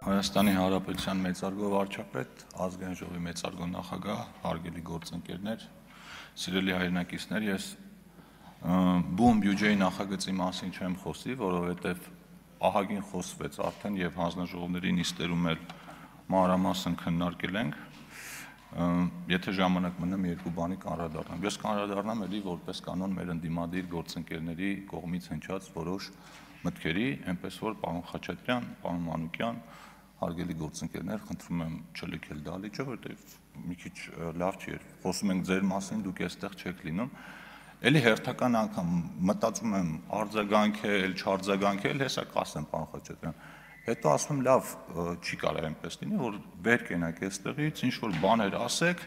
Հայաստանի Հանրապետության մեծարգո վարչապետ, ազգային ժողովի մեծարգո նախագահ, հարգելի գործընկերներ, սիրելի հայրենակիցներ, ես բուն բյուջեի նախագծի մասին չեմ խոսի, որովհետև ահագին խոսվեց արդեն եւ հանձնաժողովների նիստերում էլ մանրամասն քննարկել ենք, եթե ժամանակ մնամ երկու բանի կանրադառնամ։ Ես կանրադառնամ էլի որպես կանոն մեր ընդդիմադիր գործընկերների կողմից հնչած որոշ մտքերի, այնպես որ պարոն Խաչատրյան, պարոն Մանուկյան, հարգելի գործընկերներ, խնդրում եմ չլքել դալիճը, որտեղ մի քիչ լավ չի, խոսում ենք ձեր մասին, դուք այստեղ չեք լինում։ Էլի հերթական անգամ մտածում եմ արձագանքել, չարձագանքել, հեսա կասեմ պարոն Խաչատրյան։ Հետո ասում եմ լավ, չի կարող այնպես լինի, որ վեր կենակ այստեղից, ինչ որ բաներ ասեք,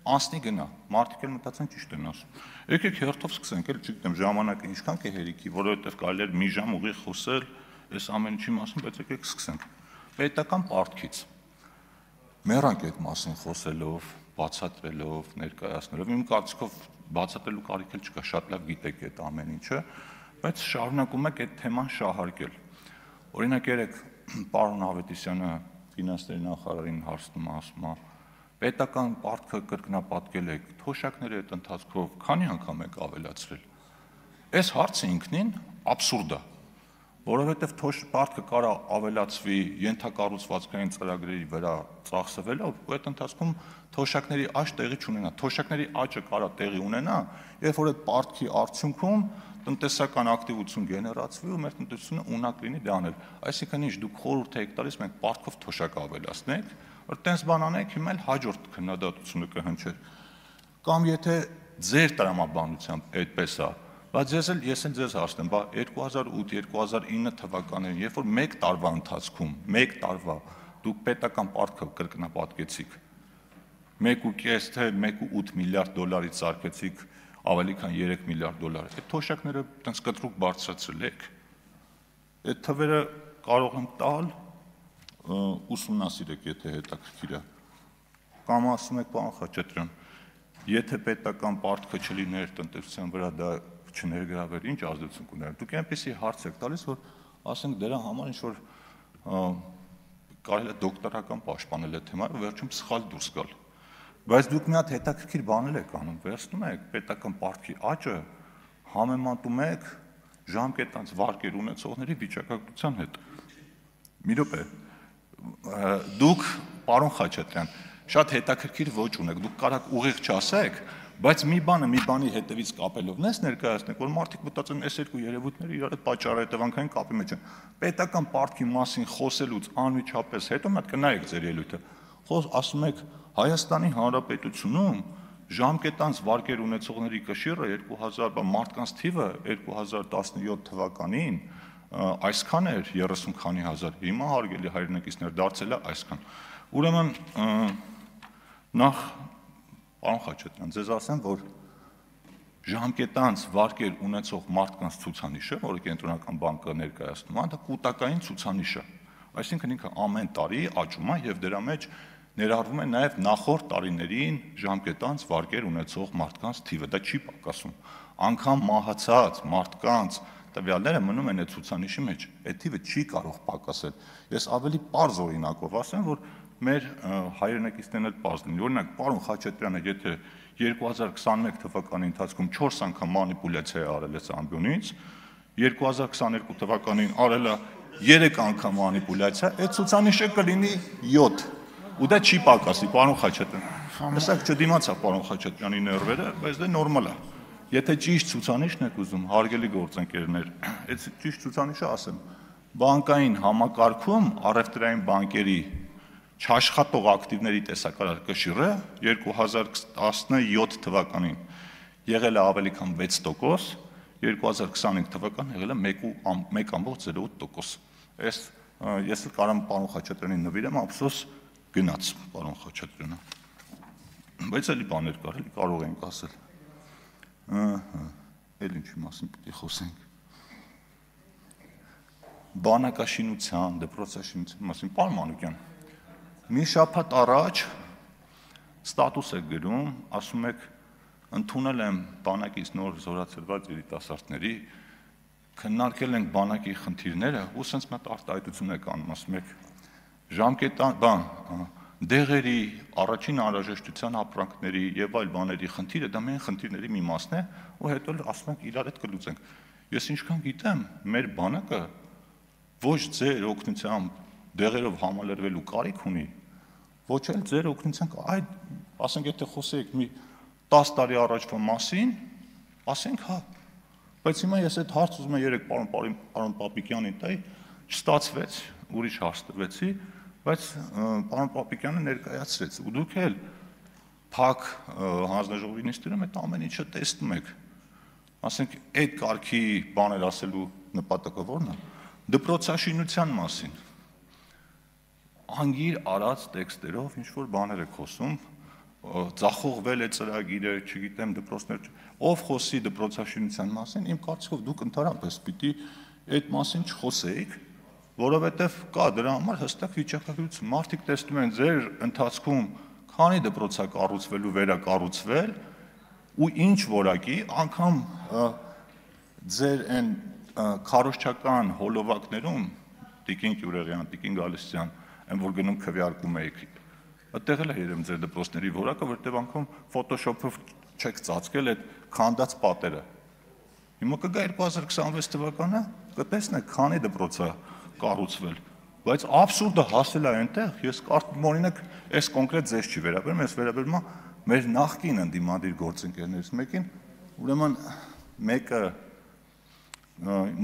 անցնի գնա։ Մարդիկ էլ մտածեն ճիշտ են ասում։ Եկեք հերթով սկսենք, էլ չգիտեմ ժամանակը ինչքան կհերիքի, որովհետև կարելի է մի ժամ ուղիղ խոսել այս ամեն ինչի մասին, բայց եկեք սկսենք։ Պետական պարտքից մեռանք այդ մասին խոսելով, բացատրելով, ներկայացնելով, իմ կարծիքով բացատրելու կարիք էլ չկա, շատ լավ գիտեք այդ ամեն ինչը, բայց շարունակում եք այդ թեման շահարկել։ Օրինակ երեք պարոն Ավետիսյանը ֆինանսների նախարարին հարցնում ասում է, պետական պարտքը կրկնապատկել եք, թոշակները այդ ընթացքով քանի անգամ եք ավելացրել։ Այս հարցը ինքնին աբսուրդ է, որովհետև պարտքը կարա ավելացվի ենթակառուցվածքային ծրագրերի վրա ծախսվելով, ու այդ ընթացքում թոշակների աճ տեղի չունենա։ Թոշակների աճը կարա տեղի ունենա, երբ որ այդ պարտքի արդյունքում տնտեսական ակտիվություն գեներացվի ու մեր տնտեսությունը ունակ լինի դա անել։ Այսինքն ինչ դուք խորհուրդ եք տալիս մենք պարտքով թոշակ ավելացնենք, որ տենց բան անենք, հիմա էլ հաջորդ քննադատությունը կհնչի։ Կամ եթե ձեր տրամաբանությամբ այդպես է, բայց ես էլ ձեզ հարցնեմ, բա 2008-2009 թվականներին, երբ որ մեկ տարվա ընթացքում, մեկ տարվա դուք պետական պարտքը կրկնապատկեցիք, 1.5 թե 1.8 միլիարդ դոլարից սարքեցիք ավելի քան 3 միլիարդ դոլար, այդ թոշակները տենց կտրուկ բարձրացրել եք, այդ թվերը կարող եմ տալ, ուսումնասիրեք, եթե հետաքրքիր է, կամ ասում եք պարոն Խաչատրյան, եթե պետական պարտքը չլիներ տնտեսության վրա դա չներգրավեր, ինչ ազդեցություն կուներ։ Դուք այնպեսի հարց եք տալիս, որ ասենք դրա համար ինչ որ կարելի է դոկտորական պաշտպանել այդ թեմայով, վերջում սխալ դուրս գալ։ Բայց դուք մի հատ հետաքրքիր բաներ եք անում, վերցնում եք պետական պարտքի աճը, համեմատում եք ժամկետանց վարկեր ունեցողների վիճակագրության հետ։ Մի րոպե, դուք, պարոն Խաչատրյան, շատ հետաքրքիր ոճ ունեք, դուք կարաք ուղիղ չասեք, բայց մի բանը մի բանի հետևից կապելով նես ներկայացնեք, որ մարդիկ մտածեն, այս երկու երևույթները իրար հետ պատճառահետևանքային կապի մեջ են։ Պետական պարտքի մասին խոսելուց անմիջապես հետո մի հատ կնայեք ձեր ելույթը։ Ասում եք Հայաստանի Հանրապետությունում ժամկետանց վարկեր ունեցողների կշիռը 2000 մարդկանց թիվը 2017 թվականին այսքան էր 30 քանի հազար, հիմա հարգելի հայրենակիցներ դարձել է այսքան։ Ուրեմն նախ պարոն Խաչատրյան, ձեզ ասեմ, որ ժամկետանց վարկեր ունեցող մարդկանց ցուցանիշը, որը կենտրոնական բանկը ներկայացնում է, դա կൂട്ടակային ցուցանիշ է։ Այսինքն ինքը ամեն տարի աճում է եւ դրա մեջ ներառվում է նաև նախորդ տարիներին ժամկետանց վարկեր ունեցող մարդկանց թիվը, դա չի պակասում։ Անգամ մահացած մարդկանց տվյալները մնում են այդ ցուցանիշի մեջ, այդ թիվը չի կարող պակասել։ Ես ավելի պարզ օրինակով ասեմ, որ մեր հայրենակիցներն էլ պարզ լինի։ Օրինակ, պարոն Խաչատրյանը, եթե 2021 թվականի ընթացքում 4 անգամ մանիպուլյացիա է արել այս ամբյոնից, 2022 թվականին արել է 3 անգամ մանիպուլյացիա, այդ ցուցանիշը կլինի 7։ Ու դա չի պակասի, պարոն Խաչատրյան։ Հեսակ չդիմացա պարոն Խաչատրյանի ներվերը, բայց դա նորմալ է։ Եթե ճիշտ ցուցանիշն եք ուզում, հարգելի գործընկերներ, այդ ճիշտ ցուցանիշը ասեմ, բանկային համակարգում առևտրային բանկերի չաշխատող ակտիվների տեսակարար կշիռը 2017 թվականին եղել է ավելի քան 6%, 2025 թվականին եղել է 1.08%։ Այս ես էլ կարամ պարոն Խաչատրյանին նվիրեմ, ափսոս գնաց պարոն Խաչատրյանը։ Բայց էլի բաներ կար, էլի կարող ենք ասել։ Էլ ինչի մասին պիտի խոսենք։ Բանակաշինության, դպրոցաշինության մասին, պարոն Մանուկյան, մի շաբաթ առաջ ստատուս եք գրում, ասում եք, ընդունել եմ բանակից նոր զորացրված երիտասարդների, քննարկել ենք բանակի խնդիրները, ու սենց մի հատ արտահայտություն եք անում, ասում եք, դեղերի, առաջին անհրաժեշտության ապրանքների եւ այլ բաների խնդիրը դա միայն խնդիրների մի մասն է, ու հետո ասում ենք իրար հետ կլուծենք։ Ես ինչքան գիտեմ, մեր բանակը ոչ ձեր օգնությամբ դեղերով համալրվելու կարիք ունի, ոչ էլ ձեր օգնությամբ, այդ, ասենք, եթե խոսեիք մի 10 տարի առաջվա մասին, ասենք, հա, բայց հիմա ես այդ հարց ուզում եմ երեք պարոն Պապիկյանին տայի, չստացվեց, ուրիշ հարց տվեցի, բայց պարոն Պապիկյանը ներկայացրեց, ու դուք էլ փակ հանձնաժողովի նիստերում այդ ամեն ինչը տեսնում եք, ասենք, այդ կարգի բաներ ասելու նպատակը ո՞րն է, դպրոցաշինության մասին, անգիր արած տեքստերով ինչ-որ բաներ եք խոսում, ձախողվել է ծրագիրը, չգիտեմ, դպրոցներ, ով խոսի դպրոցաշինության մասին, իմ կարծիքով դուք ընդհանրապես պիտի այդ մասին չխոսեիք, որովհետև կա դրա համար հստակ վիճակագրություն, մարդիկ տեսնում են ձեր ընթացքում քանի դպրոց է կառուցվել ու վերակառուցվել, ու ինչ որակի, անգամ ձեր այն քարոզչական հոլովակներում, Տիկին Կյուրեղյան, Տիկին Գալստյան, այն որ գնում քվեարկում եք, այդտեղ էլ է երևում ձեր դպրոցների որակը, որտեղ անգամ Photoshop-ով չեք ծածկել այդ քանդած պատերը։ Հիմա կգա 2026 թվականը, կտեսնեք քանի դպրոց է կառուցվել, բայց աբսուրդը հասել է այնտեղ, ես կարծում օրինակ, այս կոնկրետ ձեզ չի վերաբերում, ես վերաբերում եմ մեր նախկին ընդդիմադիր գործընկերներից մեկին, ուրեմն մեկը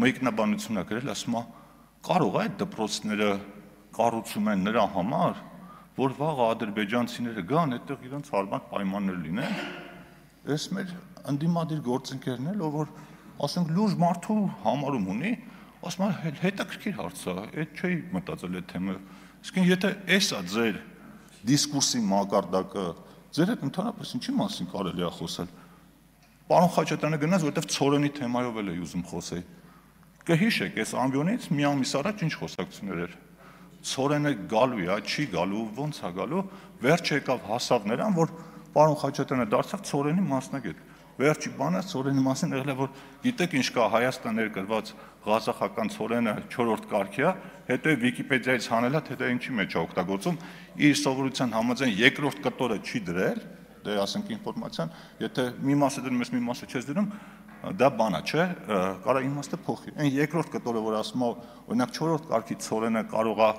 մեկնաբանություն է գրել, ասում է, կարող է այդ դպրոցները կառուցում են նրա համար, որ վաղ ադրբեջանցիները գան, այդտեղ իրենց հարմար պայմաններ լինեն, այս մեր ընդդիմադիր գործընկերն էլ, ով որ ասենք լուրջ մարդու համարում ունի, ասում է հետաքրքիր հարց է, այդ չէի մտածել այդ թեմայով, իսկ եթե էս է ձեր դիսկուրսի մակարդակը, ձեր հետ ընդհանրապես ինչի մասին կարելի է խոսել, պարոն Խաչատրյանը գնաց, որովհետև ցորենի թեմայով էլ էի ուզում խոսեի, կհիշեք, այս ամբիոնից մի ամիս առաջ ինչ խոսակցություններ էր, ցորենը գալու է, չի գալու, ոնց է գալու, վերջը եկավ հասավ նրան, որ պարոն Խաչատրյանը դարձավ ցորենի մասնագետ, վերջի բանը ցորենի մասին եղել է, որ գիտեք ինչ կա Հայաստան ներկրված ղազախական ցորենը 4-րդ կարգի է, հետո Վիկիպեդիայից հանելա, թե դա ինչի մեջ է օգտագործում, իր սովորության համաձայն երկրորդ կտորը չի դրել, դե ասենք ինֆորմացիան, եթե մի մասը դնում ես, մի մասը չես դնում, դա բան է, չէ, կարա իմաստը փոխի։ Այն երկրորդ կտորը, որ ասում է, օրինակ 4-րդ կարգի ցորենը կարող է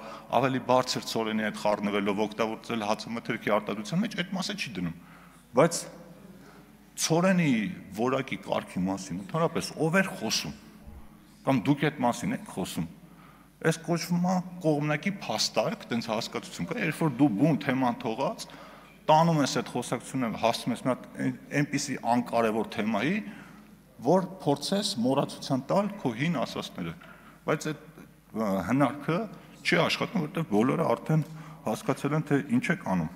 ավելի բարձր ցորենի հետ խառնվելով օգտագործել հացամթերքի արտադրության մեջ, այդ մասը չի դնում։ Բայց ցորենի որակի կարգի մասին ընդհանրապես ով էր խոսում, կամ դուք այդ մասին եք խոսում, այս կոչվում է կողմնակի փաստարկ, տենց հասկացություն կա, երբ որ դու բուն թեման թողած, տանում ես այդ խոսակցությունը, հասնում ես մի հատ այնպիսի անկարևոր թեմայի, որ փորձես մոռացության տալ քո հին ասածները, բայց այդ հնարքը չի աշխատում, որովհետև բոլորը արդեն հասկացել են, թե ինչ եք անում,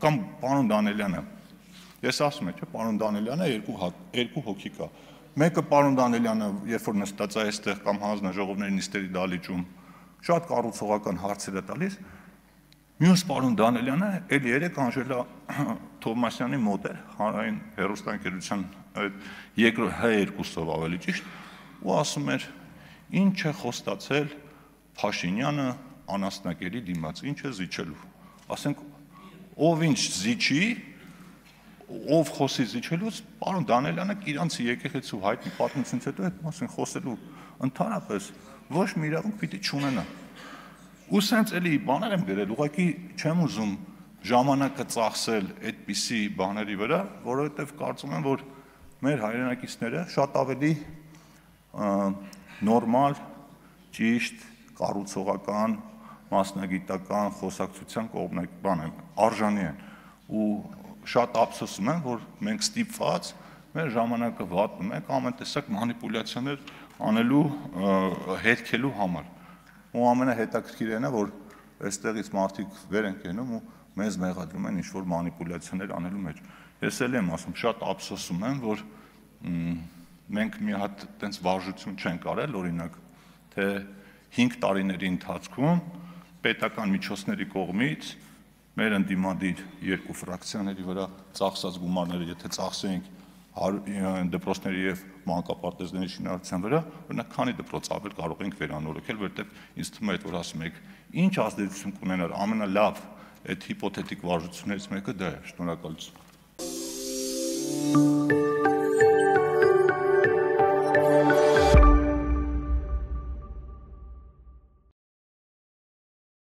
կամ պարոն Դանելյանը, ես ասում եմ, չէ, պարոն Դանելյանը երկու հոգի կա, մեկը պարոն Դանելյանը, երբ որ նստած է այստեղ կամ հանձնաժողովների նիստերի դահլիճում, շատ կառուցողական հարցեր է տալիս, մյուս պարոն Դանելյանը էլ երեք Անժելա Թովմասյանի մոտ էր, հանրային հեռուստաընկերության H2-ով ավելի ճիշտ, ու ասում էր, ինչ է խոստացել Փաշինյանը անասնակերի դիմաց, ինչ է զիջելու, ասենք, ով ինչ զիջի, ով խոսի զիջելուց, պարոն Դանելյանը իրանց եկեղեցու հայտնի պատմությունից հետո այդ մասին խոսելու ընդհանրապես ոչ մի իրավունք պիտի չունենա։ Ու սենց էլի բաներ եմ գրել, ուղղակի չեմ ուզում ժամանակը ծախսել այդպիսի բաների վրա, որովհետև կարծում եմ, որ մեր հայրենակիցները շատ ավելի նորմալ, ճիշտ, կառուցողական, մասնագիտական խոսակցության կողմնակի բան են, արժանի են, ու շատ ափսոսում եմ, որ մենք ստիպված մեր ժամանակը վատնում ենք ամեն տեսակ մանիպուլյացիաներ անելու, հերքելու համար։ Ու ամենահետաքրքիրն է, որ այստեղից մարդիկ վեր են կենում ու մեզ մեղադրում են ինչ-որ մանիպուլյացիաներ անելու մեջ։ Ես էլ եմ ասում, շատ ափսոսում եմ, որ մենք մի հատ տենց վարժություն չենք արել, օրինակ, թե 5 տարիների ընթացքում պետական միջոցների կողմից մեր ընդդիմադիր երկու ֆրակցիաների վրա ծախսած գումարները, եթե ծախսեինք դպրոցների եւ մանկապարտեզների շինարարության վրա, օրինակ քանի դպրոց ավել կարող ենք վերանորոգել, որովհետեւ ինձ թվում է, որ ասում եք, ինչ ազդեցություն կունենար ամենալավ այդ հիպոթետիկ վարժություններից մեկը դա է։ Շնորհակալություն։